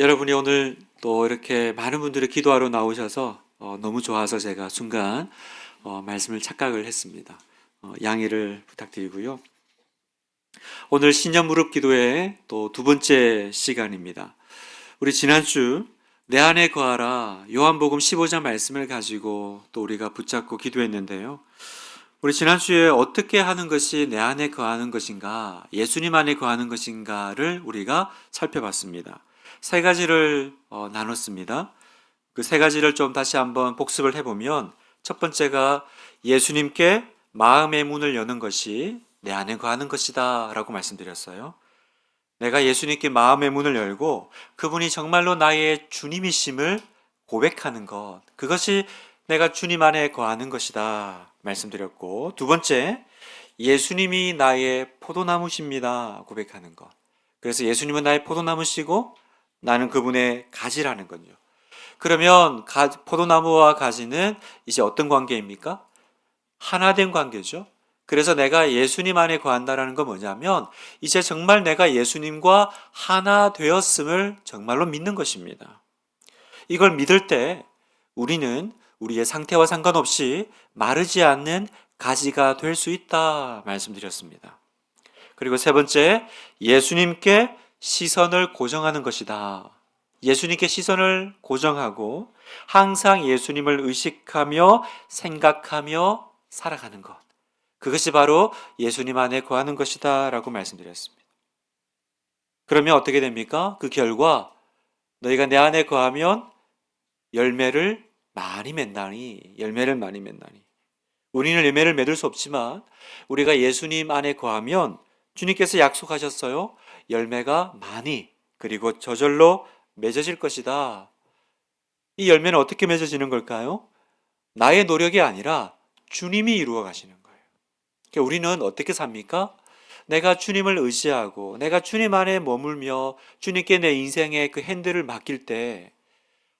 여러분이 오늘 또 이렇게 많은 분들이 기도하러 나오셔서 너무 좋아서 제가 순간 말씀을 착각을 했습니다. 양해를 부탁드리고요. 오늘 신년 무릎 기도의 또 두 번째 시간입니다. 우리 지난주 내 안에 거하라 요한복음 15장 말씀을 가지고 또 우리가 붙잡고 기도했는데요. 우리 지난주에 어떻게 하는 것이 내 안에 거하는 것인가, 예수님 안에 거하는 것인가를 우리가 살펴봤습니다. 세 가지를 나눴습니다. 그 세 가지를 좀 다시 한번 복습을 해보면, 첫 번째가 예수님께 마음의 문을 여는 것이 내 안에 거하는 것이다 라고 말씀드렸어요. 내가 예수님께 마음의 문을 열고 그분이 정말로 나의 주님이심을 고백하는 것, 그것이 내가 주님 안에 거하는 것이다 말씀드렸고, 두 번째, 예수님이 나의 포도나무십니다 고백하는 것. 그래서 예수님은 나의 포도나무시고 나는 그분의 가지라는 거죠. 그러면 포도나무와 가지는 이제 어떤 관계입니까? 하나된 관계죠. 그래서 내가 예수님 안에 거한다라는 건 뭐냐면, 이제 정말 내가 예수님과 하나 되었음을 정말로 믿는 것입니다. 이걸 믿을 때 우리는 우리의 상태와 상관없이 마르지 않는 가지가 될 수 있다 말씀드렸습니다. 그리고 세 번째, 예수님께 시선을 고정하는 것이다. 예수님께 시선을 고정하고 항상 예수님을 의식하며 생각하며 살아가는 것, 그것이 바로 예수님 안에 거하는 것이다 라고 말씀드렸습니다. 그러면 어떻게 됩니까? 그 결과 너희가 내 안에 거하면 열매를 많이 맺나니, 열매를 많이 맺나니. 우리는 열매를 맺을 수 없지만 우리가 예수님 안에 거하면 주님께서 약속하셨어요. 열매가 많이, 그리고 저절로 맺어질 것이다. 이 열매는 어떻게 맺어지는 걸까요? 나의 노력이 아니라 주님이 이루어 가시는 거예요. 그러니까 우리는 어떻게 삽니까? 내가 주님을 의지하고 내가 주님 안에 머물며 주님께 내 인생의 그 핸들을 맡길 때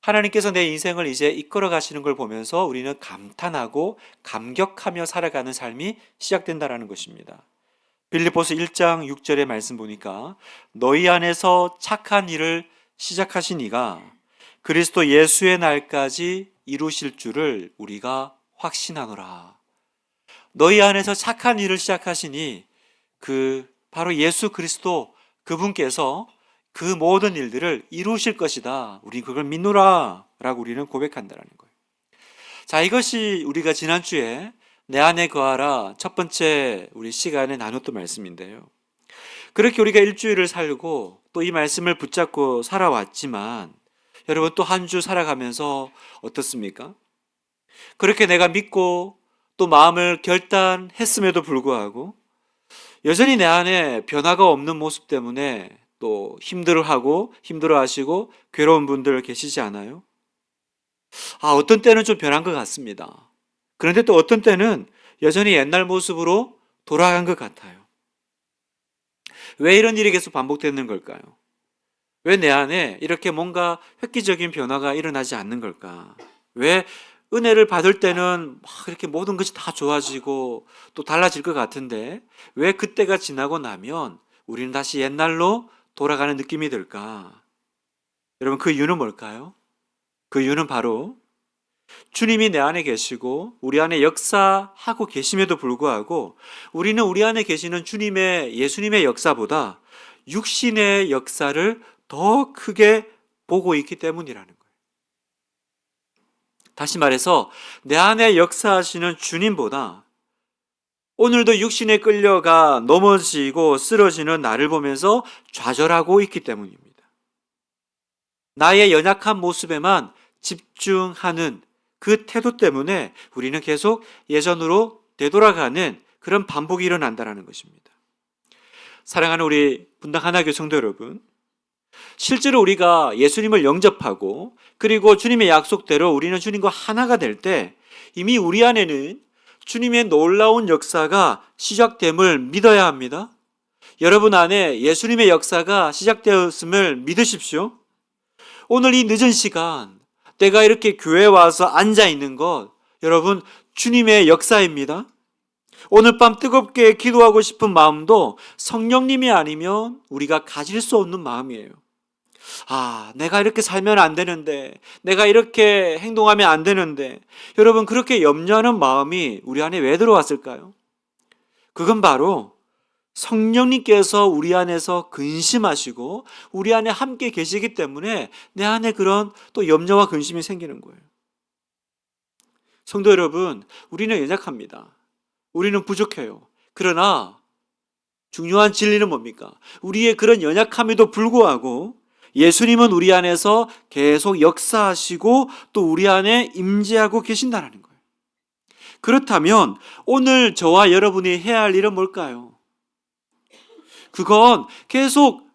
하나님께서 내 인생을 이제 이끌어 가시는 걸 보면서 우리는 감탄하고 감격하며 살아가는 삶이 시작된다는 것입니다. 빌립보서 1장 6절의 말씀 보니까 너희 안에서 착한 일을 시작하신 이가 그리스도 예수의 날까지 이루실 줄을 우리가 확신하노라. 너희 안에서 착한 일을 시작하시니 바로 예수 그리스도 그분께서 그 모든 일들을 이루실 것이다. 우리 그걸 믿노라 라고 우리는 고백한다는 거예요. 자, 이것이 우리가 지난주에 내 안에 거하라 첫 번째 우리 시간에 나눴던 말씀인데요. 그렇게 우리가 일주일을 살고 또 이 말씀을 붙잡고 살아왔지만 여러분, 또 한 주 살아가면서 어떻습니까? 그렇게 내가 믿고 또 마음을 결단했음에도 불구하고 여전히 내 안에 변화가 없는 모습 때문에 또 힘들어하시고 괴로운 분들 계시지 않아요? 어떤 때는 좀 변한 것 같습니다. 그런데 또 어떤 때는 여전히 옛날 모습으로 돌아간 것 같아요. 왜 이런 일이 계속 반복되는 걸까요? 왜 내 안에 이렇게 뭔가 획기적인 변화가 일어나지 않는 걸까? 왜 은혜를 받을 때는 막 이렇게 모든 것이 다 좋아지고 또 달라질 것 같은데 왜 그때가 지나고 나면 우리는 다시 옛날로 돌아가는 느낌이 들까? 여러분, 그 이유는 뭘까요? 그 이유는 바로 주님이 내 안에 계시고 우리 안에 역사하고 계심에도 불구하고 우리는 우리 안에 계시는 예수님의 역사보다 육신의 역사를 더 크게 보고 있기 때문이라는 거예요. 다시 말해서 내 안에 역사하시는 주님보다 오늘도 육신에 끌려가 넘어지고 쓰러지는 나를 보면서 좌절하고 있기 때문입니다. 나의 연약한 모습에만 집중하는 그 태도 때문에 우리는 계속 예전으로 되돌아가는 그런 반복이 일어난다는 것입니다. 사랑하는 우리 분당 하나교회 성도 여러분, 실제로 우리가 예수님을 영접하고 그리고 주님의 약속대로 우리는 주님과 하나가 될 때 이미 우리 안에는 주님의 놀라운 역사가 시작됨을 믿어야 합니다. 여러분 안에 예수님의 역사가 시작되었음을 믿으십시오. 오늘 이 늦은 시간 내가 이렇게 교회에 와서 앉아 있는 것, 여러분, 주님의 역사입니다. 오늘 밤 뜨겁게 기도하고 싶은 마음도 성령님이 아니면 우리가 가질 수 없는 마음이에요. 내가 이렇게 살면 안 되는데, 내가 이렇게 행동하면 안 되는데. 여러분, 그렇게 염려하는 마음이 우리 안에 왜 들어왔을까요? 그건 바로 성령님께서 우리 안에서 근심하시고 우리 안에 함께 계시기 때문에 내 안에 그런 또 염려와 근심이 생기는 거예요. 성도 여러분, 우리는 연약합니다. 우리는 부족해요. 그러나 중요한 진리는 뭡니까? 우리의 그런 연약함에도 불구하고 예수님은 우리 안에서 계속 역사하시고 또 우리 안에 임재하고 계신다는 거예요. 그렇다면 오늘 저와 여러분이 해야 할 일은 뭘까요? 그건 계속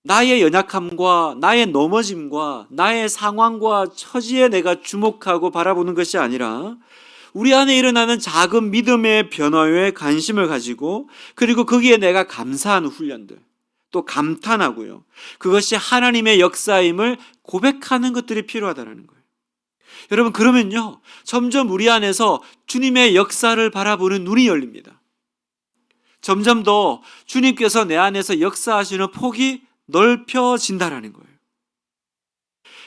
나의 연약함과 나의 넘어짐과 나의 상황과 처지에 내가 주목하고 바라보는 것이 아니라 우리 안에 일어나는 작은 믿음의 변화에 관심을 가지고 그리고 거기에 내가 감사하는 훈련들, 또 감탄하고요. 그것이 하나님의 역사임을 고백하는 것들이 필요하다는 거예요. 여러분, 그러면요, 점점 우리 안에서 주님의 역사를 바라보는 눈이 열립니다. 점점 더 주님께서 내 안에서 역사하시는 폭이 넓혀진다는 거예요.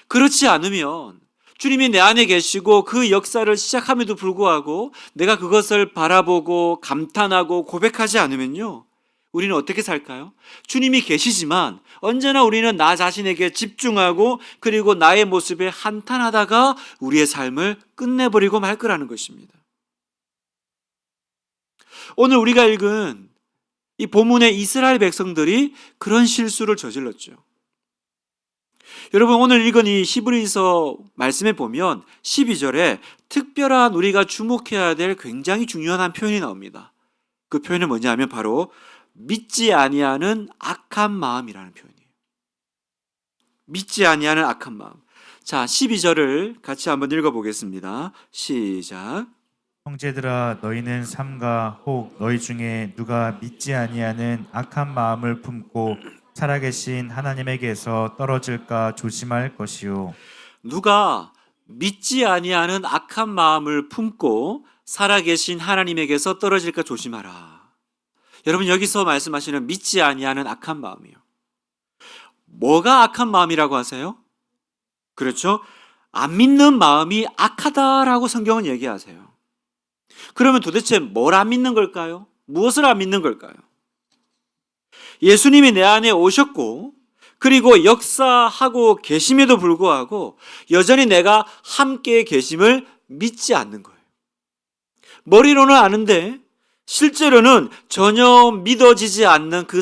그렇지 않으면 주님이 내 안에 계시고 그 역사를 시작함에도 불구하고 내가 그것을 바라보고 감탄하고 고백하지 않으면요, 우리는 어떻게 살까요? 주님이 계시지만 언제나 우리는 나 자신에게 집중하고 그리고 나의 모습에 한탄하다가 우리의 삶을 끝내버리고 말 거라는 것입니다. 오늘 우리가 읽은 이 본문의 이스라엘 백성들이 그런 실수를 저질렀죠. 여러분, 오늘 읽은 이 히브리서 말씀에 보면 12절에 특별한 우리가 주목해야 될 굉장히 중요한 한 표현이 나옵니다. 그 표현은 뭐냐면 바로 믿지 아니하는 악한 마음이라는 표현이에요. 믿지 아니하는 악한 마음. 자, 12절을 같이 한번 읽어보겠습니다. 시작. 형제들아, 너희는 삼가 혹 너희 중에 누가 믿지 아니하는 악한 마음을 품고 살아계신 하나님에게서 떨어질까 조심할 것이요. 누가 믿지 아니하는 악한 마음을 품고 살아계신 하나님에게서 떨어질까 조심하라. 여러분, 여기서 말씀하시는 믿지 아니하는 악한 마음이요. 뭐가 악한 마음이라고 하세요? 그렇죠? 안 믿는 마음이 악하다라고 성경은 얘기하세요. 그러면 도대체 뭘 안 믿는 걸까요? 무엇을 안 믿는 걸까요? 예수님이 내 안에 오셨고 그리고 역사하고 계심에도 불구하고 여전히 내가 함께 계심을 믿지 않는 거예요. 머리로는 아는데 실제로는 전혀 믿어지지 않는 그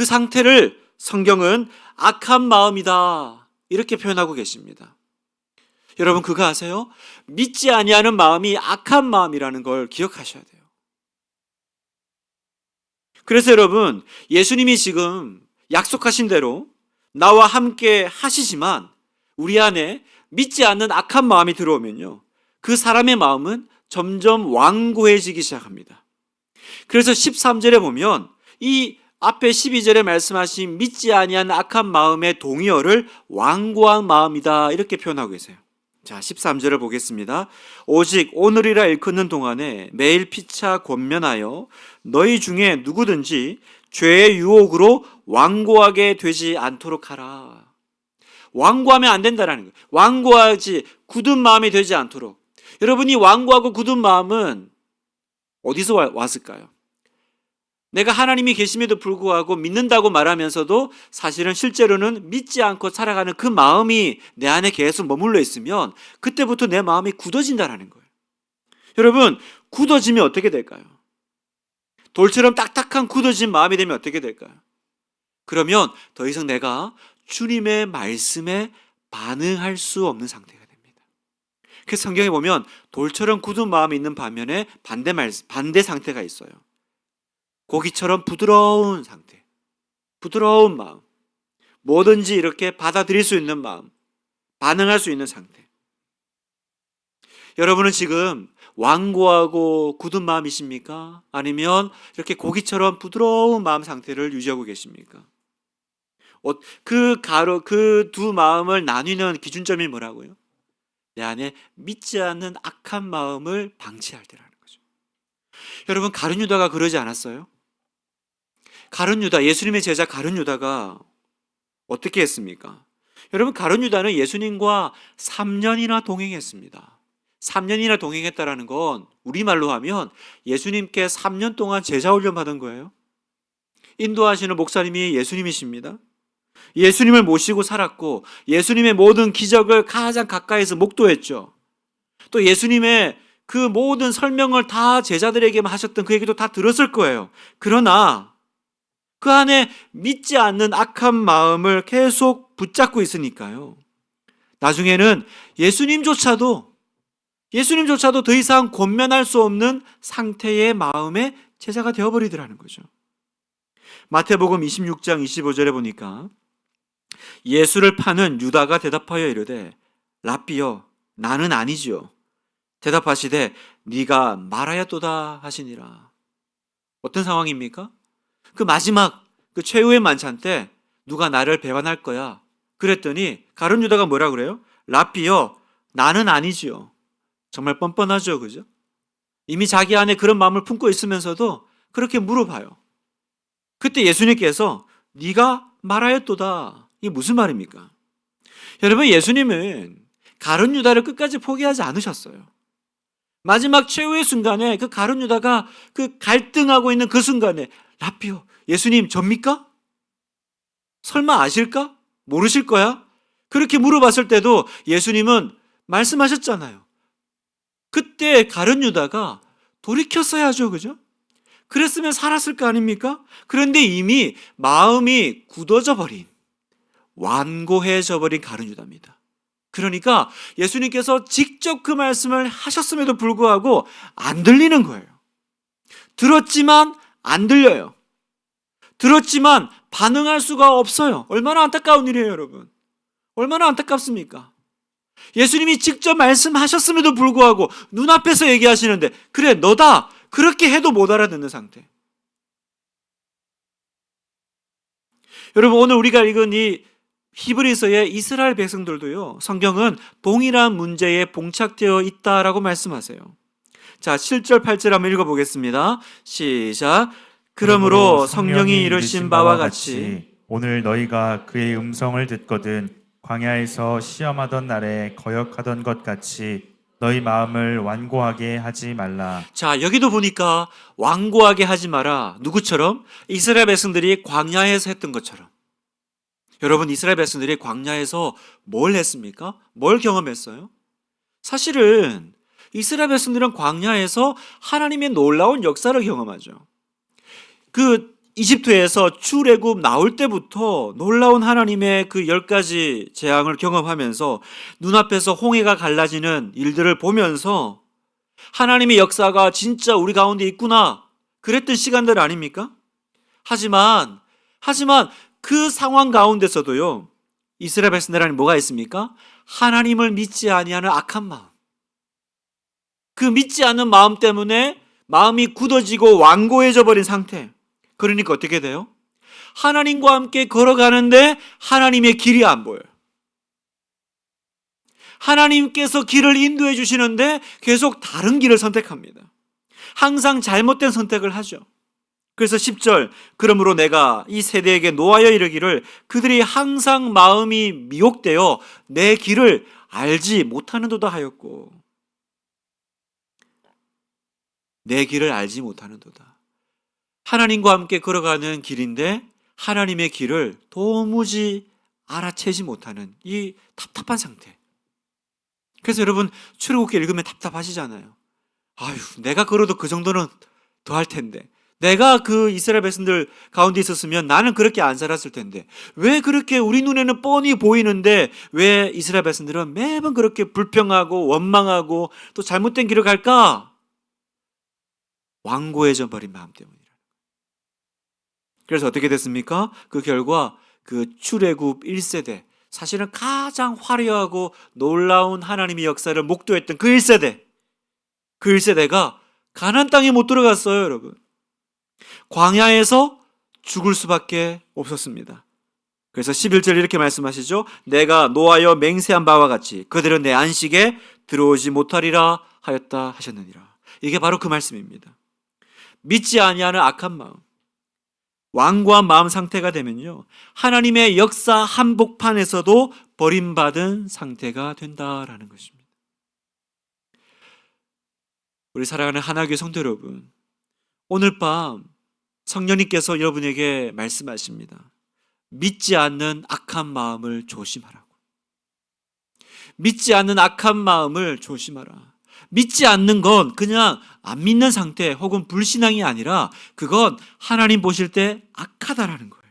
상태를 성경은 악한 마음이다 이렇게 표현하고 계십니다. 여러분, 그거 아세요? 믿지 아니하는 마음이 악한 마음이라는 걸 기억하셔야 돼요. 그래서 여러분, 예수님이 지금 약속하신 대로 나와 함께 하시지만 우리 안에 믿지 않는 악한 마음이 들어오면요, 그 사람의 마음은 점점 완고해지기 시작합니다. 그래서 13절에 보면 이 앞에 12절에 말씀하신 믿지 아니한 악한 마음의 동의어를 완고한 마음이다 이렇게 표현하고 계세요. 자, 13절을 보겠습니다. 오직 오늘이라 일컫는 동안에 매일 피차 권면하여 너희 중에 누구든지 죄의 유혹으로 완고하게 되지 않도록 하라. 완고하면 안 된다는 거예요. 완고하지 굳은 마음이 되지 않도록. 여러분이 완고하고 굳은 마음은 어디서 왔을까요? 내가 하나님이 계심에도 불구하고 믿는다고 말하면서도 사실은 실제로는 믿지 않고 살아가는 그 마음이 내 안에 계속 머물러 있으면 그때부터 내 마음이 굳어진다는 거예요. 여러분, 굳어지면 어떻게 될까요? 돌처럼 딱딱한 굳어진 마음이 되면 어떻게 될까요? 그러면 더 이상 내가 주님의 말씀에 반응할 수 없는 상태가 됩니다. 그래서 성경에 보면 돌처럼 굳은 마음이 있는 반면에 반대 상태가 있어요. 고기처럼 부드러운 상태, 부드러운 마음, 뭐든지 이렇게 받아들일 수 있는 마음, 반응할 수 있는 상태. 여러분은 지금 완고하고 굳은 마음이십니까? 아니면 이렇게 고기처럼 부드러운 마음 상태를 유지하고 계십니까? 그 두 마음을 나뉘는 기준점이 뭐라고요? 내 안에 믿지 않는 악한 마음을 방치할 때라는 거죠. 여러분, 가룟 유다가 그러지 않았어요? 가룟 유다, 예수님의 제자 가룟 유다가 어떻게 했습니까? 여러분, 가룟 유다는 예수님과 3년이나 동행했습니다. 3년이나 동행했다라는 건 우리말로 하면 예수님께 3년 동안 제자 훈련 받은 거예요. 인도하시는 목사님이 예수님이십니다. 예수님을 모시고 살았고 예수님의 모든 기적을 가장 가까이서 목도했죠. 또 예수님의 그 모든 설명을 다 제자들에게만 하셨던 그 얘기도 다 들었을 거예요. 그러나 그 안에 믿지 않는 악한 마음을 계속 붙잡고 있으니까요. 나중에는 예수님조차도 더 이상 권면할 수 없는 상태의 마음의 제자가 되어버리더라는 거죠. 마태복음 26장 25절에 보니까 예수를 파는 유다가 대답하여 이르되 랍비여 나는 아니지요. 대답하시되 네가 말하였도다 하시니라. 어떤 상황입니까? 그 마지막 그 최후의 만찬 때 누가 나를 배반할 거야. 그랬더니 가룟 유다가 뭐라 그래요? 랍비여 나는 아니지요. 정말 뻔뻔하죠, 그죠? 이미 자기 안에 그런 마음을 품고 있으면서도 그렇게 물어봐요. 그때 예수님께서 네가 말하였도다. 이게 무슨 말입니까? 여러분, 예수님은 가룟 유다를 끝까지 포기하지 않으셨어요. 마지막 최후의 순간에 그 가룟 유다가 그 갈등하고 있는 그 순간에 랍비요, 예수님 접니까? 설마 아실까? 모르실 거야? 그렇게 물어봤을 때도 예수님은 말씀하셨잖아요. 그때 가룟 유다가 돌이켰어야죠, 그죠? 그랬으면 살았을 거 아닙니까? 그런데 이미 마음이 굳어져 버린, 완고해져 버린 가룟 유다입니다. 그러니까 예수님께서 직접 그 말씀을 하셨음에도 불구하고 안 들리는 거예요. 들었지만 안 들려요. 들었지만 반응할 수가 없어요. 얼마나 안타까운 일이에요, 여러분. 얼마나 안타깝습니까? 예수님이 직접 말씀하셨음에도 불구하고 눈앞에서 얘기하시는데 그래 너다 그렇게 해도 못 알아듣는 상태. 여러분, 오늘 우리가 읽은 이 히브리서의 이스라엘 백성들도요, 성경은 동일한 문제에 봉착되어 있다라고 말씀하세요. 자, 7절 8절 한번 읽어보겠습니다. 시작. 그러므로 성령이 이르신 바와 같이 오늘 너희가 그의 음성을 듣거든 광야에서 시험하던 날에 거역하던 것 같이 너희 마음을 완고하게 하지 말라. 자, 여기도 보니까 완고하게 하지 마라. 누구처럼? 이스라엘 백성들이 광야에서 했던 것처럼. 여러분, 이스라엘 백성들이 광야에서 뭘 했습니까? 뭘 경험했어요? 사실은 이스라엘 백성들은 광야에서 하나님의 놀라운 역사를 경험하죠. 그 이집트에서 출애굽 나올 때부터 놀라운 하나님의 그 10가지 재앙을 경험하면서 눈앞에서 홍해가 갈라지는 일들을 보면서 하나님의 역사가 진짜 우리 가운데 있구나 그랬던 시간들 아닙니까? 하지만 그 상황 가운데서도요, 이스라엘 백성들에는 뭐가 있습니까? 하나님을 믿지 아니하는 악한 마음. 그 믿지 않는 마음 때문에 마음이 굳어지고 완고해져 버린 상태. 그러니까 어떻게 돼요? 하나님과 함께 걸어가는데 하나님의 길이 안 보여요. 하나님께서 길을 인도해 주시는데 계속 다른 길을 선택합니다. 항상 잘못된 선택을 하죠. 그래서 10절, 그러므로 내가 이 세대에게 노하여 이르기를 그들이 항상 마음이 미혹되어 내 길을 알지 못하는도다 하였고, 내 길을 알지 못하는도다. 하나님과 함께 걸어가는 길인데 하나님의 길을 도무지 알아채지 못하는 이 답답한 상태. 그래서 여러분, 출애굽기 읽으면 답답하시잖아요. 아유, 내가 걸어도 그 정도는 더 할 텐데, 내가 그 이스라엘 백성들 가운데 있었으면 나는 그렇게 안 살았을 텐데, 왜 그렇게 우리 눈에는 뻔히 보이는데 왜 이스라엘 백성들은 매번 그렇게 불평하고 원망하고 또 잘못된 길을 갈까? 완고해져 버린 마음 때문이라. 그래서 어떻게 됐습니까? 그 결과 그 출애굽 1세대, 사실은 가장 화려하고 놀라운 하나님의 역사를 목도했던 그 1세대가 가나안 땅에 못 들어갔어요, 여러분. 광야에서 죽을 수밖에 없었습니다. 그래서 11절 이렇게 말씀하시죠. 내가 노하여 맹세한 바와 같이 그들은 내 안식에 들어오지 못하리라 하였다 하셨느니라. 이게 바로 그 말씀입니다. 믿지 아니하는 악한 마음, 완고한 마음 상태가 되면요, 하나님의 역사 한복판에서도 버림받은 상태가 된다라는 것입니다. 우리 사랑하는 하나교회 성도 여러분, 오늘 밤 성령님께서 여러분에게 말씀하십니다. 믿지 않는 악한 마음을 조심하라고. 믿지 않는 악한 마음을 조심하라. 믿지 않는 건 그냥 안 믿는 상태 혹은 불신앙이 아니라 그건 하나님 보실 때 악하다라는 거예요.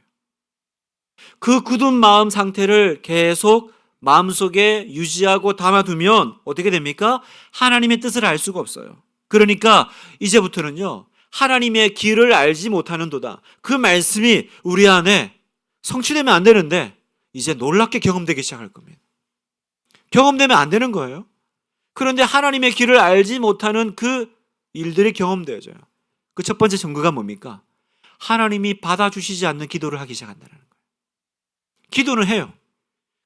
그 굳은 마음 상태를 계속 마음속에 유지하고 담아두면 어떻게 됩니까? 하나님의 뜻을 알 수가 없어요. 그러니까 이제부터는요, 하나님의 길을 알지 못하는도다. 그 말씀이 우리 안에 성취되면 안 되는데 이제 놀랍게 경험되기 시작할 겁니다. 경험되면 안 되는 거예요. 그런데 하나님의 길을 알지 못하는 그 일들이 경험되어져요. 그 첫 번째 증거가 뭡니까? 하나님이 받아주시지 않는 기도를 하기 시작한다는 거예요. 기도는 해요.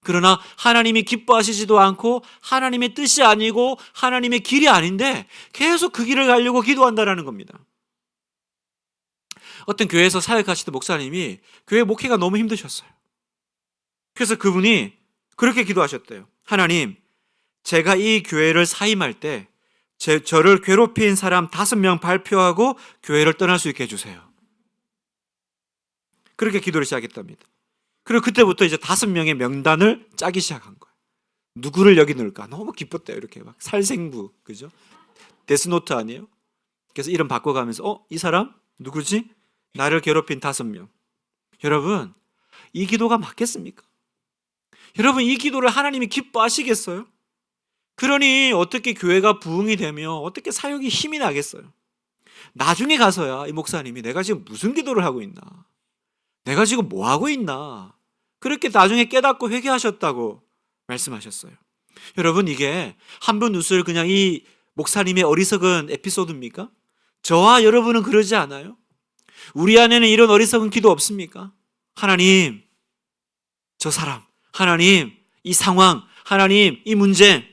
그러나 하나님이 기뻐하시지도 않고 하나님의 뜻이 아니고 하나님의 길이 아닌데 계속 그 길을 가려고 기도한다는 겁니다. 어떤 교회에서 사역하시던 목사님이 교회 목회가 너무 힘드셨어요. 그래서 그분이 그렇게 기도하셨대요. 하나님, 제가 이 교회를 사임할 때 저를 괴롭힌 사람 5명 발표하고 교회를 떠날 수 있게 해주세요. 그렇게 기도를 시작했답니다. 그리고 그때부터 이제 5명의 명단을 짜기 시작한 거예요. 누구를 여기 넣을까? 너무 기뻤대요. 이렇게 막 살생부, 그죠? 데스노트 아니에요? 그래서 이름 바꿔가면서 이 사람 누구지? 나를 괴롭힌 5명. 여러분, 이 기도가 맞겠습니까? 여러분, 이 기도를 하나님이 기뻐하시겠어요? 그러니 어떻게 교회가 부흥이 되며 어떻게 사역이 힘이 나겠어요? 나중에 가서야 이 목사님이 내가 지금 무슨 기도를 하고 있나? 내가 지금 뭐 하고 있나? 그렇게 나중에 깨닫고 회개하셨다고 말씀하셨어요. 여러분, 이게 한분 웃을 그냥 이 목사님의 어리석은 에피소드입니까? 저와 여러분은 그러지 않아요? 우리 안에는 이런 어리석은 기도 없습니까? 하나님, 저 사람, 하나님, 이 상황, 하나님, 이 문제.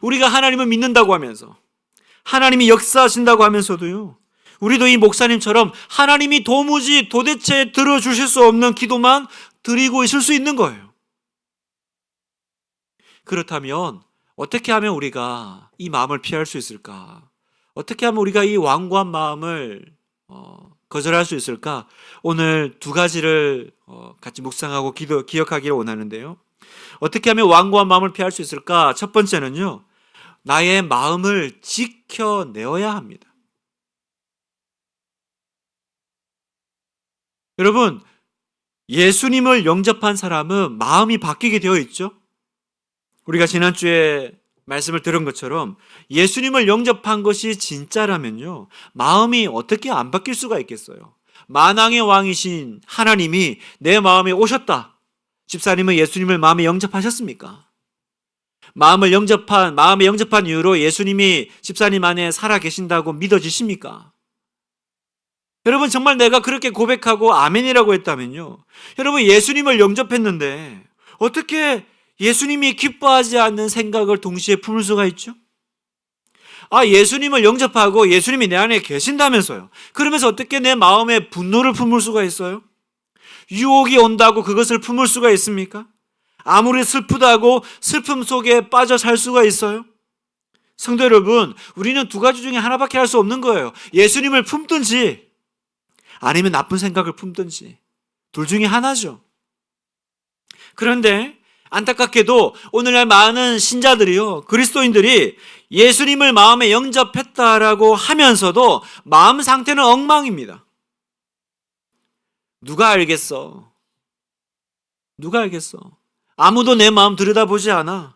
우리가 하나님을 믿는다고 하면서 하나님이 역사하신다고 하면서도요, 우리도 이 목사님처럼 하나님이 도대체 들어주실 수 없는 기도만 드리고 있을 수 있는 거예요. 그렇다면 어떻게 하면 우리가 이 마음을 피할 수 있을까? 어떻게 하면 우리가 이 완고한 마음을 거절할 수 있을까? 오늘 2가지를 같이 묵상하고 기억하기를 원하는데요. 어떻게 하면 완고한 마음을 피할 수 있을까? 첫 번째는요, 나의 마음을 지켜내어야 합니다. 여러분, 예수님을 영접한 사람은 마음이 바뀌게 되어 있죠. 우리가 지난주에 말씀을 들은 것처럼 예수님을 영접한 것이 진짜라면요, 마음이 어떻게 안 바뀔 수가 있겠어요? 만왕의 왕이신 하나님이 내 마음에 오셨다. 집사님은 예수님을 마음에 영접하셨습니까? 마음에 영접한 이후로 예수님이 집사님 안에 살아 계신다고 믿어지십니까? 여러분, 정말 내가 그렇게 고백하고 아멘이라고 했다면요, 여러분, 예수님을 영접했는데 어떻게 예수님이 기뻐하지 않는 생각을 동시에 품을 수가 있죠? 예수님을 영접하고 예수님이 내 안에 계신다면서요. 그러면서 어떻게 내 마음에 분노를 품을 수가 있어요? 유혹이 온다고 그것을 품을 수가 있습니까? 아무리 슬프다고 슬픔 속에 빠져 살 수가 있어요? 성도 여러분, 우리는 2가지 중에 하나밖에 할 수 없는 거예요. 예수님을 품든지 아니면 나쁜 생각을 품든지, 둘 중에 하나죠. 그런데 안타깝게도 오늘날 많은 신자들이요, 그리스도인들이 예수님을 마음에 영접했다라고 하면서도 마음 상태는 엉망입니다. 누가 알겠어? 누가 알겠어? 아무도 내 마음 들여다보지 않아.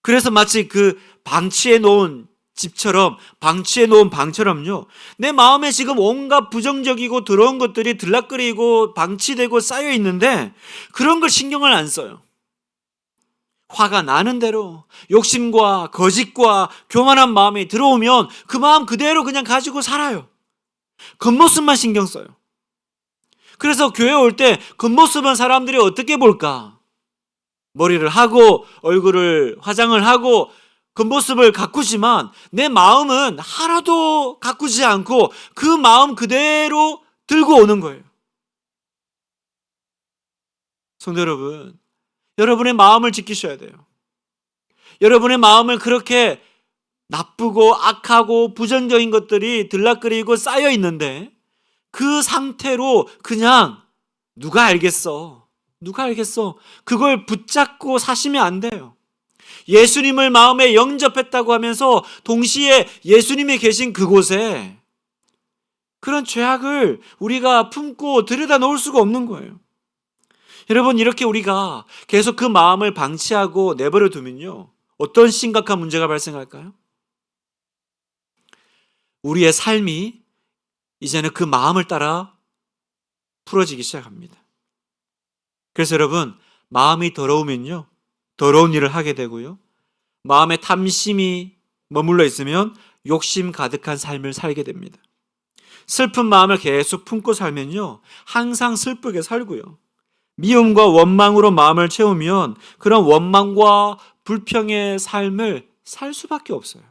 그래서 마치 그 방치해 놓은 집처럼, 방치해 놓은 방처럼요, 내 마음에 지금 온갖 부정적이고 더러운 것들이 들락거리고 방치되고 쌓여 있는데 그런 걸 신경을 안 써요. 화가 나는 대로 욕심과 거짓과 교만한 마음이 들어오면 그 마음 그대로 그냥 가지고 살아요. 겉모습만 신경 써요. 그래서 교회 올 때 겉모습은 사람들이 어떻게 볼까? 머리를 하고 얼굴을 화장을 하고 겉모습을 가꾸지만 내 마음은 하나도 가꾸지 않고 그 마음 그대로 들고 오는 거예요. 성도 여러분, 여러분의 마음을 지키셔야 돼요. 여러분의 마음을 그렇게 나쁘고 악하고 부정적인 것들이 들락거리고 쌓여 있는데 그 상태로 그냥 누가 알겠어? 누가 알겠어? 그걸 붙잡고 사시면 안 돼요. 예수님을 마음에 영접했다고 하면서 동시에 예수님이 계신 그곳에 그런 죄악을 우리가 품고 들여다 놓을 수가 없는 거예요. 여러분, 이렇게 우리가 계속 그 마음을 방치하고 내버려 두면요, 어떤 심각한 문제가 발생할까요? 우리의 삶이 이제는 그 마음을 따라 풀어지기 시작합니다. 그래서 여러분, 마음이 더러우면요, 더러운 일을 하게 되고요, 마음에 탐심이 머물러 있으면 욕심 가득한 삶을 살게 됩니다. 슬픈 마음을 계속 품고 살면요, 항상 슬프게 살고요, 미움과 원망으로 마음을 채우면 그런 원망과 불평의 삶을 살 수밖에 없어요.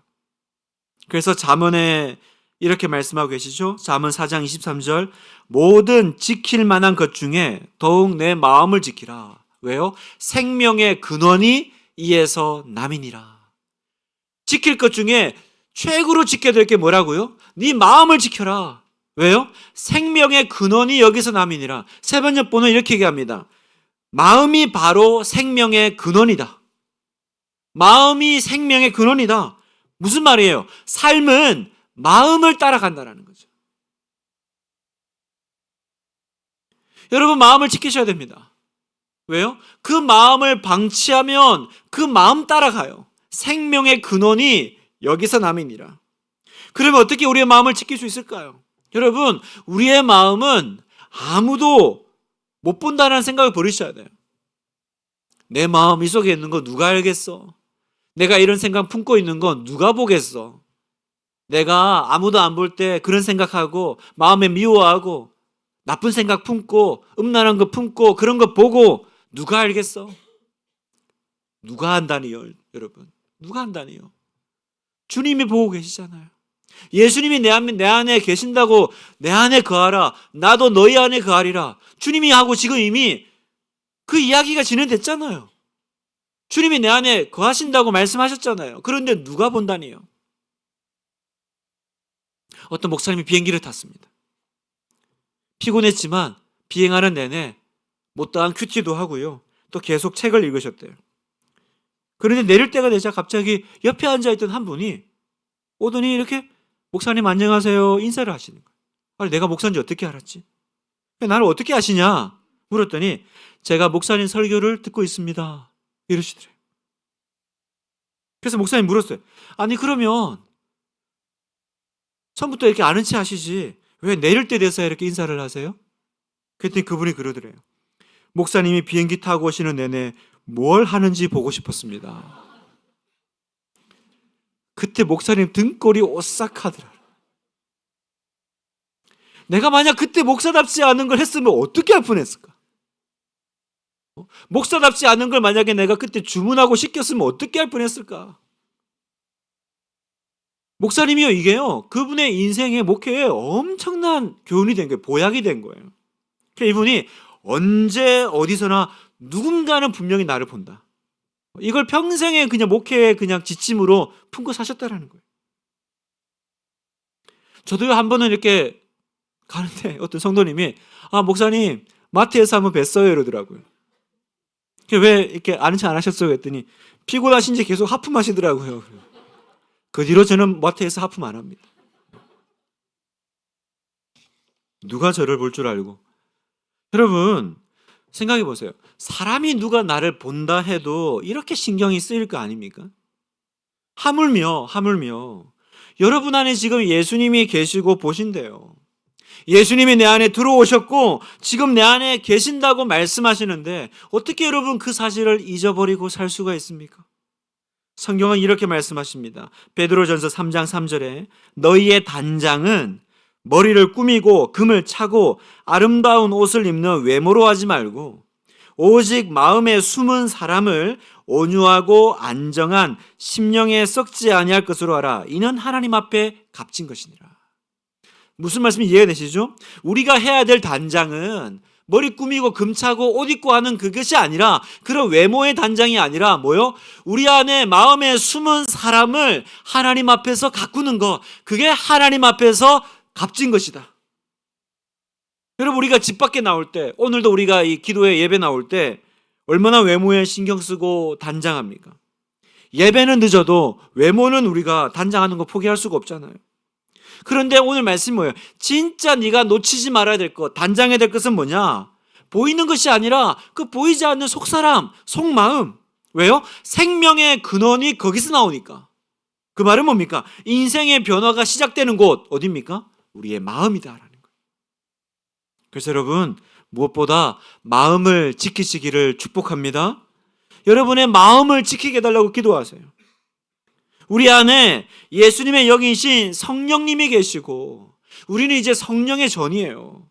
그래서 잠언에 이렇게 말씀하고 계시죠. 잠언 4장 23절, 모든 지킬 만한 것 중에 더욱 내 마음을 지키라. 왜요? 생명의 근원이 이에서 남이니라. 지킬 것 중에 최고로 지켜야 될 게 뭐라고요? 네 마음을 지켜라. 왜요? 생명의 근원이 여기서 남이니라. 세번역보는 이렇게 얘기합니다. 마음이 바로 생명의 근원이다. 마음이 생명의 근원이다. 무슨 말이에요? 삶은 마음을 따라간다는 거죠. 여러분, 마음을 지키셔야 됩니다. 왜요? 그 마음을 방치하면 그 마음 따라가요. 생명의 근원이 여기서 남이니라. 그러면 어떻게 우리의 마음을 지킬 수 있을까요? 여러분, 우리의 마음은 아무도 못 본다는 생각을 버리셔야 돼요. 내 마음 이 속에 있는 거 누가 알겠어? 내가 이런 생각 품고 있는 건 누가 보겠어? 내가 아무도 안 볼 때 그런 생각하고 마음에 미워하고 나쁜 생각 품고 음란한 거 품고 그런 거 보고 누가 알겠어? 누가 한다니요, 여러분? 누가 한다니요? 주님이 보고 계시잖아요. 예수님이 내 안에 계신다고 내 안에 거하라. 나도 너희 안에 거하리라. 주님이 하고 지금 이미 그 이야기가 진행됐잖아요. 주님이 내 안에 거하신다고 말씀하셨잖아요. 그런데 누가 본다니요? 어떤 목사님이 비행기를 탔습니다. 피곤했지만 비행하는 내내 못다한 큐티도 하고요, 또 계속 책을 읽으셨대요. 그런데 내릴 때가 되자 갑자기 옆에 앉아있던 한 분이 오더니 이렇게 목사님 안녕하세요 인사를 하시는 거예요. 아니, 내가 목사인지 어떻게 알았지? 나를 어떻게 아시냐 물었더니 제가 목사님 설교를 듣고 있습니다 이러시더래요. 그래서 목사님 물었어요. 아니, 그러면 처음부터 이렇게 아는 체 하시지 왜 내릴 때 돼서 이렇게 인사를 하세요? 그랬더니 그분이 그러더래요. 목사님이 비행기 타고 오시는 내내 뭘 하는지 보고 싶었습니다. 그때 목사님 등골이 오싹하더라. 내가 만약 그때 목사답지 않은 걸 했으면 어떻게 할 뻔했을까? 목사답지 않은 걸 만약에 내가 그때 주문하고 시켰으면 어떻게 할 뻔했을까? 목사님이요, 이게요, 그분의 인생의 목회에 엄청난 교훈이 된 거예요. 보약이 된 거예요. 그러니까 이분이 언제 어디서나 누군가는 분명히 나를 본다. 이걸 평생의 그냥 목회의 그냥 지침으로 품고 사셨다라는 거예요. 저도요, 한 번은 이렇게 가는데 어떤 성도님이 목사님 마트에서 한번 뵀어요 이러더라고요. 왜 이렇게 아는 척 안 하셨어요? 했더니 피곤하신지 계속 하품하시더라고요. 그 뒤로 저는 마트에서 하품 안 합니다. 누가 저를 볼 줄 알고. 여러분, 생각해 보세요. 사람이 누가 나를 본다 해도 이렇게 신경이 쓰일 거 아닙니까? 하물며 여러분 안에 지금 예수님이 계시고 보신대요. 예수님이 내 안에 들어오셨고 지금 내 안에 계신다고 말씀하시는데 어떻게 여러분 그 사실을 잊어버리고 살 수가 있습니까? 성경은 이렇게 말씀하십니다. 베드로전서 3장 3절에 너희의 단장은 머리를 꾸미고 금을 차고 아름다운 옷을 입는 외모로 하지 말고 오직 마음에 숨은 사람을 온유하고 안정한 심령에 썩지 아니할 것으로 하라. 이는 하나님 앞에 값진 것이니라. 무슨 말씀인지 이해가 되시죠? 우리가 해야 될 단장은 머리 꾸미고 금차고 옷 입고 하는 그것이 아니라, 그런 외모의 단장이 아니라 뭐요? 우리 안에 마음에 숨은 사람을 하나님 앞에서 가꾸는 것, 그게 하나님 앞에서 값진 것이다. 여러분, 우리가 집 밖에 나올 때, 오늘도 우리가 이 기도회 예배 나올 때 얼마나 외모에 신경 쓰고 단장합니까? 예배는 늦어도 외모는 우리가 단장하는 거 포기할 수가 없잖아요. 그런데 오늘 말씀이 뭐예요? 진짜 네가 놓치지 말아야 될 것, 단장해야 될 것은 뭐냐? 보이는 것이 아니라 그 보이지 않는 속사람, 속마음. 왜요? 생명의 근원이 거기서 나오니까. 그 말은 뭡니까? 인생의 변화가 시작되는 곳 어디입니까? 우리의 마음이다라는 거예요. 그래서 여러분, 무엇보다 마음을 지키시기를 축복합니다. 여러분의 마음을 지키게 해달라고 기도하세요. 우리 안에 예수님의 영이신 성령님이 계시고, 우리는 이제 성령의 전이에요.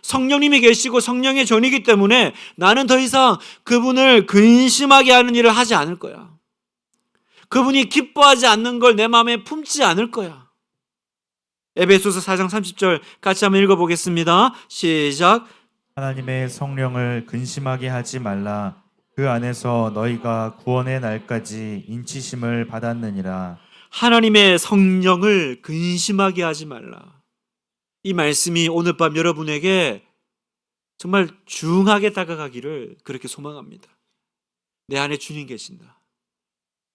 성령님이 계시고 성령의 전이기 때문에 나는 더 이상 그분을 근심하게 하는 일을 하지 않을 거야. 그분이 기뻐하지 않는 걸 내 마음에 품지 않을 거야. 에베소서 4장 30절 같이 한번 읽어보겠습니다. 시작. 하나님의 성령을 근심하게 하지 말라. 그 안에서 너희가 구원의 날까지 인치심을 받았느니라. 하나님의 성령을 근심하게 하지 말라. 이 말씀이 오늘 밤 여러분에게 정말 중하게 다가가기를 그렇게 소망합니다. 내 안에 주님 계신다.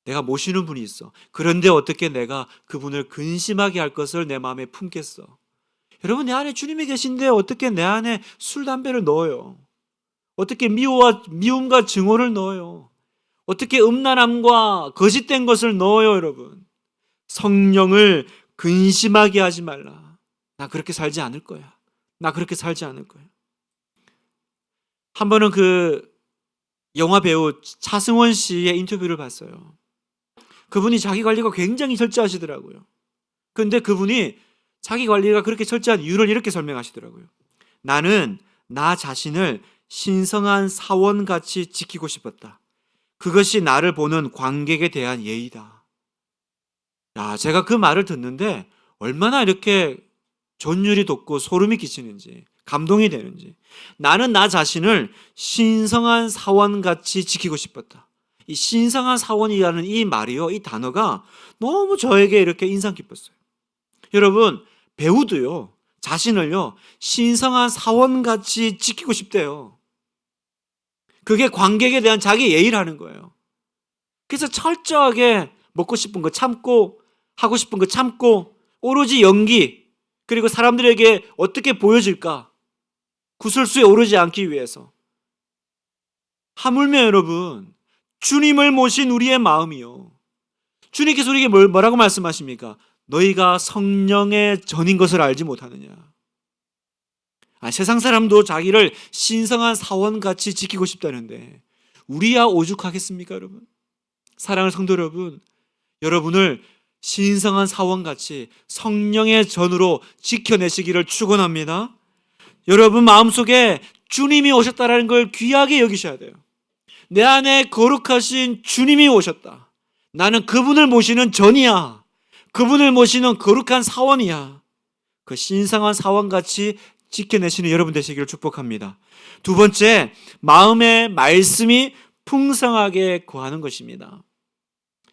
내가 모시는 분이 있어. 그런데 어떻게 내가 그분을 근심하게 할 것을 내 마음에 품겠어? 여러분, 내 안에 주님이 계신데 어떻게 내 안에 술, 담배를 넣어요? 어떻게 미움과 증오를 넣어요? 어떻게 음란함과 거짓된 것을 넣어요, 여러분? 성령을 근심하게 하지 말라. 나 그렇게 살지 않을 거야. 나 그렇게 살지 않을 거야. 한 번은 그 영화 배우 차승원 씨의 인터뷰를 봤어요. 그분이 자기 관리가 굉장히 철저하시더라고요. 근데 그분이 자기 관리가 그렇게 철저한 이유를 이렇게 설명하시더라고요. 나는 나 자신을 신성한 사원같이 지키고 싶었다. 그것이 나를 보는 관객에 대한 예의다. 야, 제가 그 말을 듣는데 얼마나 이렇게 전율이 돋고 소름이 끼치는지, 감동이 되는지. 나는 나 자신을 신성한 사원같이 지키고 싶었다. 이 신성한 사원이라는 이 말이요, 이 단어가 너무 저에게 이렇게 인상 깊었어요. 여러분, 배우도요, 자신을요, 신성한 사원같이 지키고 싶대요. 그게 관객에 대한 자기 예의라는 거예요. 그래서 철저하게 먹고 싶은 거 참고, 하고 싶은 거 참고, 오로지 연기, 그리고 사람들에게 어떻게 보여질까, 구설수에 오르지 않기 위해서. 하물며 여러분, 주님을 모신 우리의 마음이요, 주님께서 우리에게 뭐라고 말씀하십니까? 너희가 성령의 전인 것을 알지 못하느냐. 세상 사람도 자기를 신성한 사원같이 지키고 싶다는데 우리야 오죽하겠습니까, 여러분? 사랑하는 성도 여러분, 여러분을 신성한 사원같이 성령의 전으로 지켜내시기를 축원합니다. 여러분 마음속에 주님이 오셨다라는 걸 귀하게 여기셔야 돼요. 내 안에 거룩하신 주님이 오셨다. 나는 그분을 모시는 전이야. 그분을 모시는 거룩한 사원이야. 그 신성한 사원같이 지켜내시는 여러분 되시기를 축복합니다. 두 번째, 마음의 말씀이 풍성하게 거하는 것입니다.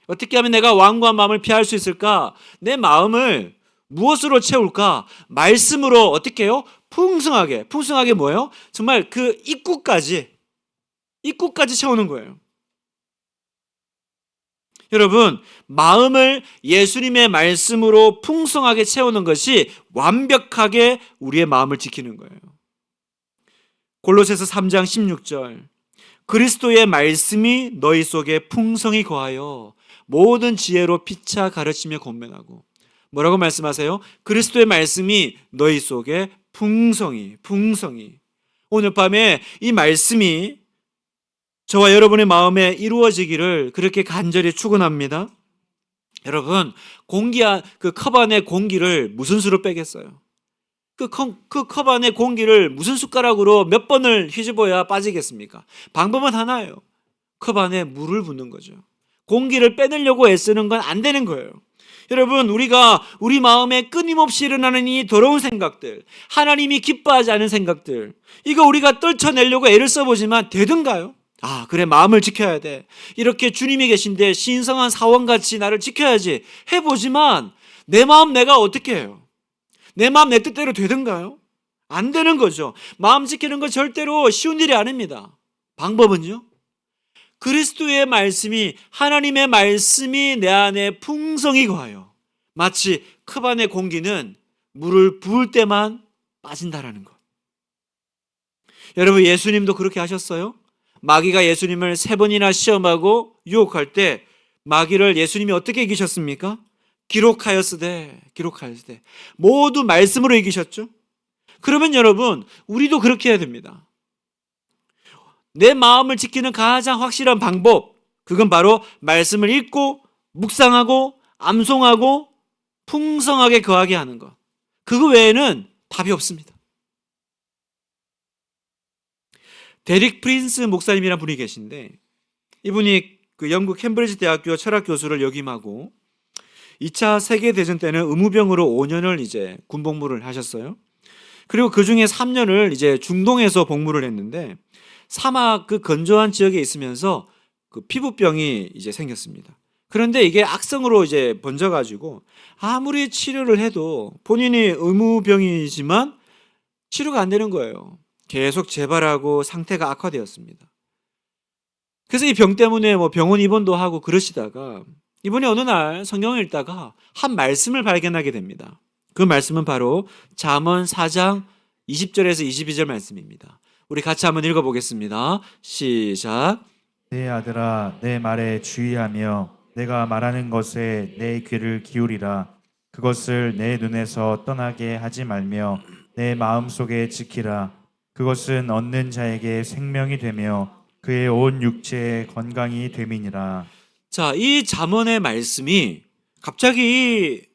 어떻게 하면 내가 완고한 마음을 피할 수 있을까? 내 마음을 무엇으로 채울까? 말씀으로 어떻게 해요? 풍성하게. 풍성하게 뭐예요? 정말 그 입구까지 채우는 거예요. 여러분, 마음을 예수님의 말씀으로 풍성하게 채우는 것이 완벽하게 우리의 마음을 지키는 거예요. 골로새서 3장 16절, 그리스도의 말씀이 너희 속에 풍성히 거하여 모든 지혜로 피차 가르치며 권면하고. 뭐라고 말씀하세요? 그리스도의 말씀이 너희 속에 풍성히. 오늘 밤에 이 말씀이 저와 여러분의 마음에 이루어지기를 그렇게 간절히 축원합니다. 여러분, 그 컵 안에 공기를 무슨 수로 빼겠어요? 그 컵 안에 공기를 무슨 숟가락으로 몇 번을 휘집어야 빠지겠습니까? 방법은 하나예요. 컵 안에 물을 붓는 거죠. 공기를 빼내려고 애쓰는 건 안 되는 거예요. 여러분, 우리가 우리 마음에 끊임없이 일어나는 이 더러운 생각들, 하나님이 기뻐하지 않은 생각들, 이거 우리가 떨쳐내려고 애를 써보지만 되든가요? 아, 그래, 마음을 지켜야 돼. 이렇게 주님이 계신데 신성한 사원같이 나를 지켜야지 해보지만 내 마음 내가 어떻게 해요? 내 마음 내 뜻대로 되든가요? 안 되는 거죠. 마음 지키는 거 절대로 쉬운 일이 아닙니다. 방법은요? 그리스도의 말씀이, 하나님의 말씀이 내 안에 풍성히 거하여 마치 컵 안의 공기는 물을 부을 때만 빠진다라는 것. 여러분, 예수님도 그렇게 하셨어요? 마귀가 예수님을 3번이나 시험하고 유혹할 때 마귀를 예수님이 어떻게 이기셨습니까? 기록하였으되 모두 말씀으로 이기셨죠? 그러면 여러분, 우리도 그렇게 해야 됩니다. 내 마음을 지키는 가장 확실한 방법, 그건 바로 말씀을 읽고 묵상하고 암송하고 풍성하게 거하게 하는 것. 그거 외에는 답이 없습니다. 데릭 프린스 목사님이라는 분이 계신데, 이분이 그 영국 캠브리지 대학교 철학 교수를 역임하고 2차 세계대전 때는 의무병으로 5년을 이제 군복무를 하셨어요. 그리고 그 중에 3년을 이제 중동에서 복무를 했는데, 사막 그 건조한 지역에 있으면서 그 피부병이 이제 생겼습니다. 그런데 이게 악성으로 이제 번져가지고 아무리 치료를 해도 본인이 의무병이지만 치료가 안 되는 거예요. 계속 재발하고 상태가 악화되었습니다. 그래서 이 병 때문에 뭐 병원 입원도 하고 그러시다가 이분이 어느 날 성경을 읽다가 한 말씀을 발견하게 됩니다. 그 말씀은 바로 잠언 4장 20절에서 22절 말씀입니다. 우리 같이 한번 읽어보겠습니다. 시작. 내 아들아, 내 말에 주의하며 내가 말하는 것에 내 귀를 기울이라. 그것을 내 눈에서 떠나게 하지 말며 내 마음속에 지키라. 그것은 얻는 자에게 생명이 되며 그의 온 육체에 건강이 됨이니라. 자, 이 잠언의 말씀이 갑자기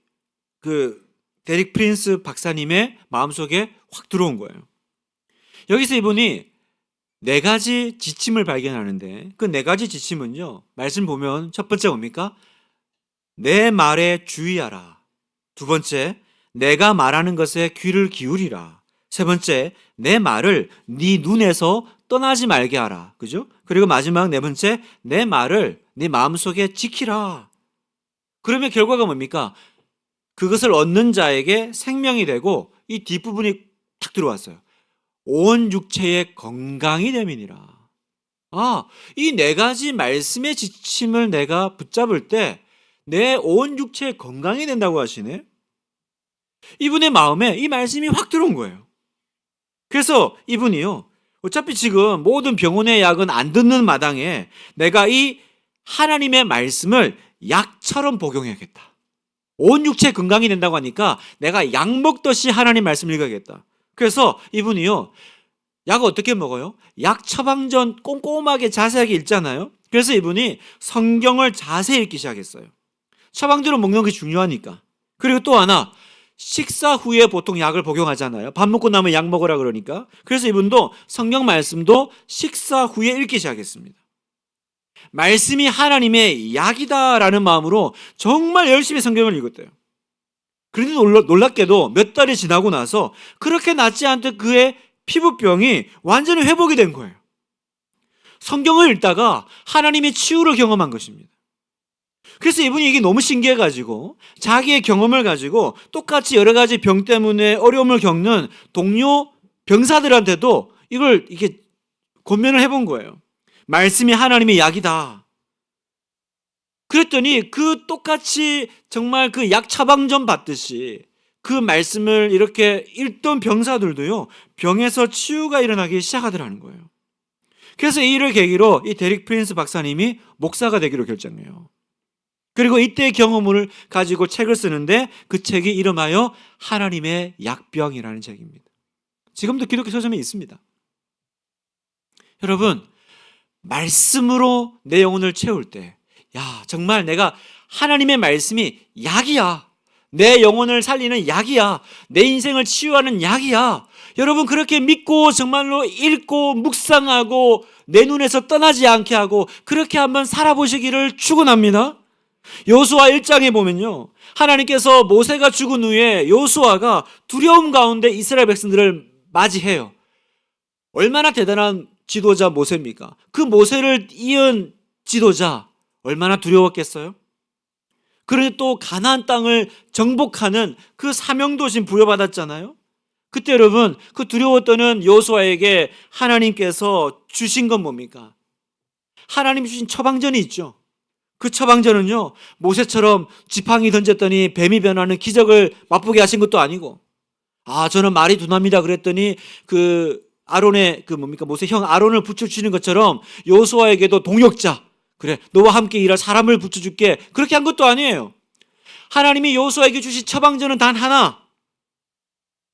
그 데릭 프린스 박사님의 마음속에 확 들어온 거예요. 여기서 이분이 4가지 지침을 발견하는데, 그 4가지 지침은요, 말씀 보면 첫 번째 뭡니까? 내 말에 주의하라. 두 번째, 내가 말하는 것에 귀를 기울이라. 세 번째, 내 말을 네 눈에서 떠나지 말게 하라. 그죠? 그리고 마지막 4번째, 내 말을 네 마음속에 지키라. 그러면 결과가 뭡니까? 그것을 얻는 자에게 생명이 되고, 이 뒷부분이 탁 들어왔어요. 온 육체의 건강이 됨이니라. 아, 이 4가지 말씀의 지침을 내가 붙잡을 때 내 온 육체의 건강이 된다고 하시네. 이분의 마음에 이 말씀이 확 들어온 거예요. 그래서 이분이요, 어차피 지금 모든 병원의 약은 안 듣는 마당에 내가 이 하나님의 말씀을 약처럼 복용해야겠다. 온 육체 건강이 된다고 하니까 내가 약 먹듯이 하나님 말씀을 읽어야겠다. 그래서 이분이요, 약을 어떻게 먹어요? 약 처방전 꼼꼼하게 자세하게 읽잖아요. 그래서 이분이 성경을 자세히 읽기 시작했어요. 처방전을 먹는 게 중요하니까. 그리고 또 하나, 식사 후에 보통 약을 복용하잖아요. 밥 먹고 나면 약 먹으라 그러니까. 그래서 이분도 성경 말씀도 식사 후에 읽기 시작했습니다. 말씀이 하나님의 약이다라는 마음으로 정말 열심히 성경을 읽었대요. 그런데 놀랍게도 몇 달이 지나고 나서 그렇게 낫지 않던 그의 피부병이 완전히 회복이 된 거예요. 성경을 읽다가 하나님의 치유를 경험한 것입니다. 그래서 이분이 이게 너무 신기해가지고 자기의 경험을 가지고 똑같이 여러 가지 병 때문에 어려움을 겪는 동료 병사들한테도 이걸 이렇게 권면을 해본 거예요. 말씀이 하나님의 약이다. 그랬더니 그 똑같이 정말 그 약 처방전 받듯이 그 말씀을 이렇게 읽던 병사들도요, 병에서 치유가 일어나기 시작하더라는 거예요. 그래서 이 일을 계기로 이 데릭 프린스 박사님이 목사가 되기로 결정해요. 그리고 이때의 경험을 가지고 책을 쓰는데 그 책이 이름하여 하나님의 약병이라는 책입니다. 지금도 기독교 서점에 있습니다. 여러분, 말씀으로 내 영혼을 채울 때, 야, 정말 내가 하나님의 말씀이 약이야. 내 영혼을 살리는 약이야. 내 인생을 치유하는 약이야. 여러분, 그렇게 믿고 정말로 읽고 묵상하고 내 눈에서 떠나지 않게 하고 그렇게 한번 살아보시기를 축원합니다. 여호수아 1장에 보면요, 하나님께서 모세가 죽은 후에 여호수아가 두려움 가운데 이스라엘 백성들을 맞이해요. 얼마나 대단한 지도자 모세입니까? 그 모세를 이은 지도자 얼마나 두려웠겠어요? 그러니 또 가나안 땅을 정복하는 그 사명도 지금 부여받았잖아요. 그때 여러분, 그 두려웠던 여호수아에게 하나님께서 주신 건 뭡니까? 하나님 주신 처방전이 있죠. 그 처방전은요, 모세처럼 지팡이 던졌더니 뱀이 변하는 기적을 맛보게 하신 것도 아니고, 저는 말이 둔합니다 그랬더니 그 아론의 모세 형 아론을 붙여주시는 것처럼 여호수아에게도 동역자, 그래 너와 함께 일할 사람을 붙여줄게, 그렇게 한 것도 아니에요. 하나님이 여호수아에게 주신 처방전은 단 하나,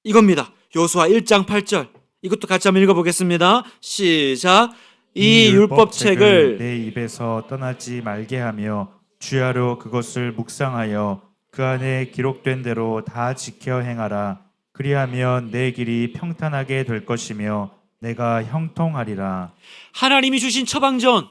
이겁니다. 여호수아 1장 8절, 이것도 같이 한번 읽어보겠습니다. 시작. 이 율법책을 내 입에서 떠나지 말게 하며 주야로 그것을 묵상하여 그 안에 기록된 대로 다 지켜 행하라. 그리하면 내 길이 평탄하게 될 것이며 내가 형통하리라. 하나님이 주신 처방전,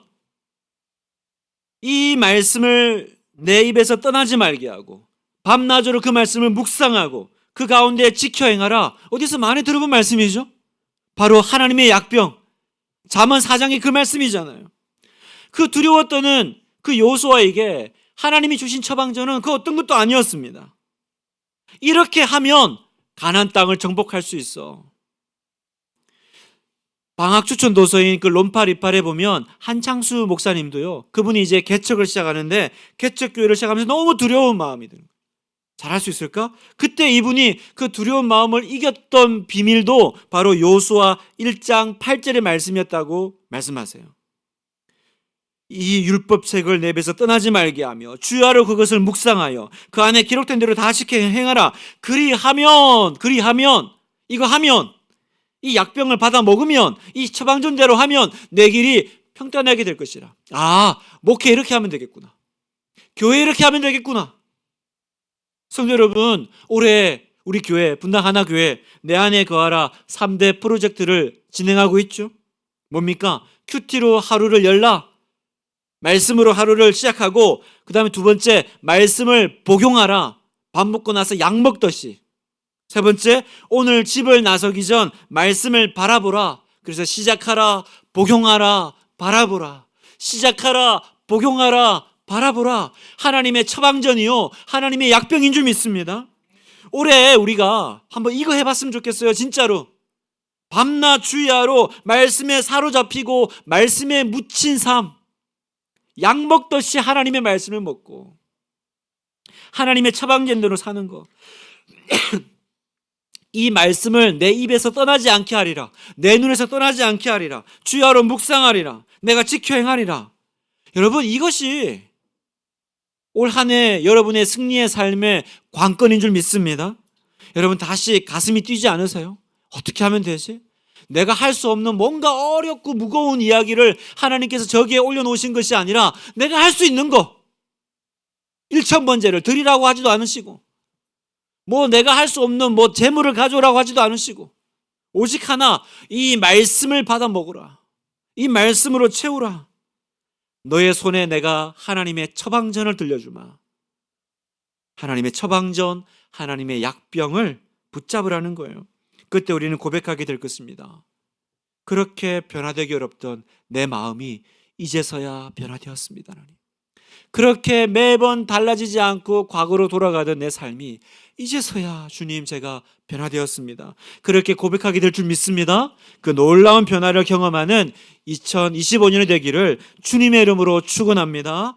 이 말씀을 내 입에서 떠나지 말게 하고 밤낮으로 그 말씀을 묵상하고 그 가운데 지켜 행하라. 어디서 많이 들어본 말씀이죠? 바로 하나님의 약병, 잠언 4장의 그 말씀이잖아요. 그 두려웠던 그 여호수아에게 하나님이 주신 처방전은 그 어떤 것도 아니었습니다. 이렇게 하면 가나안 땅을 정복할 수 있어. 방학 추천 도서인 그 롬파리팔에 보면 한창수 목사님도요, 그분이 이제 개척을 시작하는데 개척 교회를 시작하면서 너무 두려운 마음이 드는 거예요. 잘할 수 있을까? 그때 이분이 그 두려운 마음을 이겼던 비밀도 바로 여호수아 1장 8절의 말씀이었다고 말씀하세요. 이 율법책을 내 입에서 떠나지 말게 하며 주야로 그것을 묵상하여 그 안에 기록된 대로 다 지켜 행하라. 그리하면 이거 하면, 이 약병을 받아 먹으면, 이 처방전대로 하면 내 길이 평탄하게 될 것이라. 목회 이렇게 하면 되겠구나. 교회 이렇게 하면 되겠구나. 성도 여러분, 올해 우리 교회, 분당 하나교회 내 안에 거하라 3대 프로젝트를 진행하고 있죠. 뭡니까? 큐티로 하루를 열라. 말씀으로 하루를 시작하고, 그 다음에 두 번째, 말씀을 복용하라. 밥 먹고 나서 약 먹듯이. 세 번째, 오늘 집을 나서기 전 말씀을 바라보라. 그래서 시작하라, 복용하라, 바라보라. 시작하라, 복용하라, 바라보라. 하나님의 처방전이요, 하나님의 약병인 줄 믿습니다. 올해 우리가 한번 이거 해봤으면 좋겠어요. 진짜로 밤낮 주야로 말씀에 사로잡히고 말씀에 묻힌 삶, 약 먹듯이 하나님의 말씀을 먹고 하나님의 처방전대로 사는 거. 이 말씀을 내 입에서 떠나지 않게 하리라. 내 눈에서 떠나지 않게 하리라. 주야로 묵상하리라. 내가 지켜 행하리라. 여러분, 이것이 올 한 해 여러분의 승리의 삶의 관건인 줄 믿습니다. 여러분, 다시 가슴이 뛰지 않으세요? 어떻게 하면 되지? 내가 할 수 없는 뭔가 어렵고 무거운 이야기를 하나님께서 저기에 올려놓으신 것이 아니라 내가 할 수 있는 거, 일천번제를 드리라고 하지도 않으시고, 내가 할 수 없는 재물을 가져오라고 하지도 않으시고, 오직 하나, 이 말씀을 받아 먹으라. 이 말씀으로 채우라. 너의 손에 내가 하나님의 처방전을 들려주마. 하나님의 처방전, 하나님의 약병을 붙잡으라는 거예요. 그때 우리는 고백하게 될 것입니다. 그렇게 변화되기 어렵던 내 마음이 이제서야 변화되었습니다. 하나님. 그렇게 매번 달라지지 않고 과거로 돌아가던 내 삶이 이제서야 주님 제가 변화되었습니다. 그렇게 고백하게 될 줄 믿습니다. 그 놀라운 변화를 경험하는 2025년이 되기를 주님의 이름으로 축원합니다.